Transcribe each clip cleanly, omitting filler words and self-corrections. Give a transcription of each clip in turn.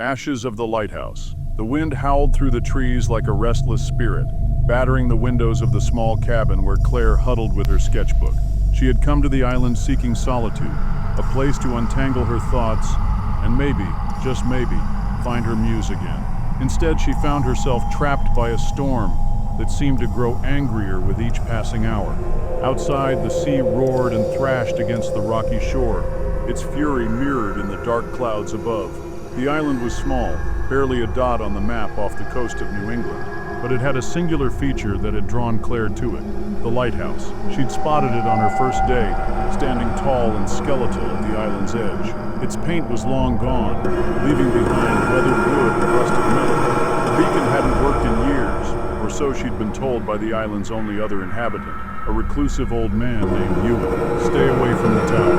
Ashes of the lighthouse. The wind howled through the trees like a restless spirit, battering the windows of the small cabin where Claire huddled with her sketchbook. She had come to the island seeking solitude, a place to untangle her thoughts and maybe, just maybe, find her muse again. Instead, she found herself trapped by a storm that seemed to grow angrier with each passing hour. Outside, the sea roared and thrashed against the rocky shore, its fury mirrored in the dark clouds above. The island was small, barely a dot on the map off the coast of New England, but it had a singular feature that had drawn Claire to it: the lighthouse. She'd spotted it on her first day, standing tall and skeletal at the island's edge. Its paint was long gone, leaving behind weathered wood and rusted metal. The beacon hadn't worked in years, or so she'd been told by the island's only other inhabitant, a reclusive old man named Ewan. "Stay away from the tower,"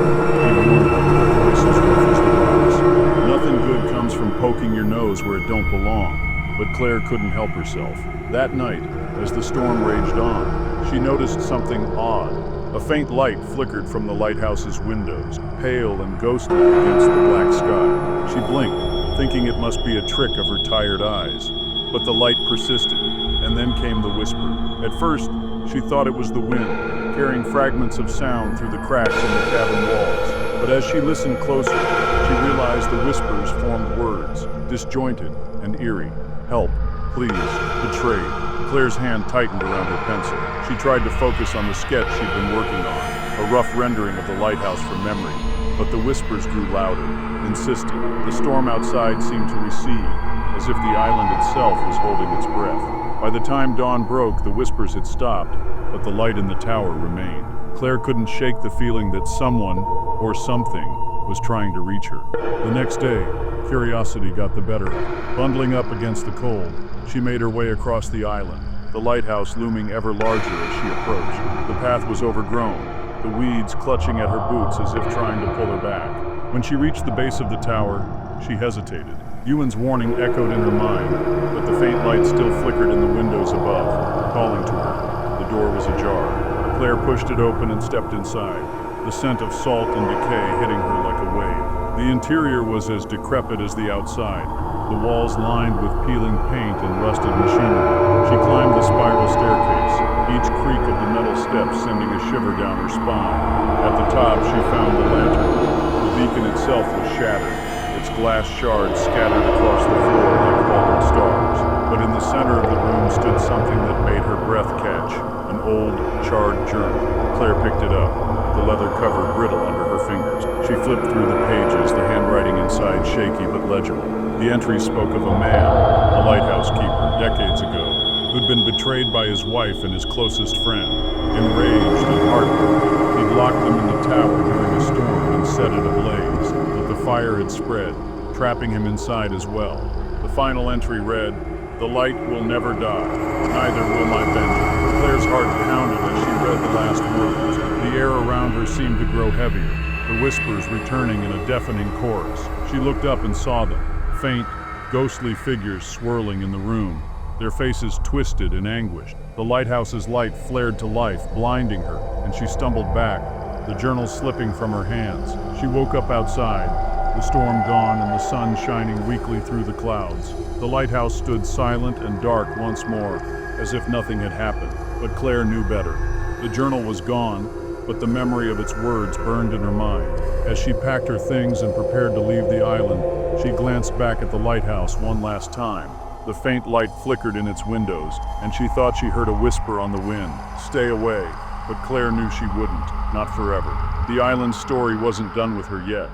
he warned her, voices rough as the rocks. "Nothing good comes from poking your nose where it don't belong." But Claire couldn't help herself. That night, as the storm raged on, she noticed something odd. A faint light flickered from the lighthouse's windows, pale and ghostly against the black sky. She blinked, thinking it must be a trick of her tired eyes. But the light persisted, and then came the whisper. At first, she thought it was the wind, carrying fragments of sound through the cracks in the cabin walls. But as she listened closer, she realized the whispers formed words, disjointed and eerie. "Help, please, betrayed." Claire's hand tightened around her pencil. She tried to focus on the sketch she'd been working on, a rough rendering of the lighthouse from memory. But the whispers grew louder, insistent. The storm outside seemed to recede, as if the island itself was holding its breath. By the time dawn broke, the whispers had stopped, but the light in the tower remained. Claire couldn't shake the feeling that someone, or something, was trying to reach her. The next day, curiosity got the better of her. Bundling up against the cold, she made her way across the island, the lighthouse looming ever larger as she approached. The path was overgrown, the weeds clutching at her boots as if trying to pull her back. When she reached the base of the tower, she hesitated. Ewan's warning echoed in her mind, but the faint light still flickered in the windows above, calling to her. The door was ajar. Claire pushed it open and stepped inside, the scent of salt and decay hitting her like a wave. The interior was as decrepit as the outside, the walls lined with peeling paint and rusted machinery. She climbed the spiral staircase, each creak of the metal steps sending a shiver down her spine. At the top, she found the lantern. The beacon itself was shattered, its glass shards scattered across the floor like fallen stars. But in the center of the room stood something that made her breath catch, an old, charred journal. Claire picked it up, the leather cover brittle under her fingers. She flipped through the pages, the handwriting inside shaky but legible. The entries spoke of a man, a lighthouse keeper, decades ago, who'd been betrayed by his wife and his closest friend. Enraged and heartbroken, he'd locked them in the tower during a storm and set it ablaze. But the fire had spread, trapping him inside as well. The final entry read, "The light will never die, neither will my vengeance." Claire's heart pounded as she read the last words. The air around her seemed to grow heavier, the whispers returning in a deafening chorus. She looked up and saw them, faint, ghostly figures swirling in the room, their faces twisted and anguished. The lighthouse's light flared to life, blinding her, and she stumbled back, the journal slipping from her hands. She woke up outside, the storm gone and the sun shining weakly through the clouds. The lighthouse stood silent and dark once more, as if nothing had happened. But Claire knew better. The journal was gone, but the memory of its words burned in her mind. As she packed her things and prepared to leave the island, she glanced back at the lighthouse one last time. The faint light flickered in its windows, and she thought she heard a whisper on the wind, "Stay away." But Claire knew she wouldn't, not forever. The island's story wasn't done with her yet.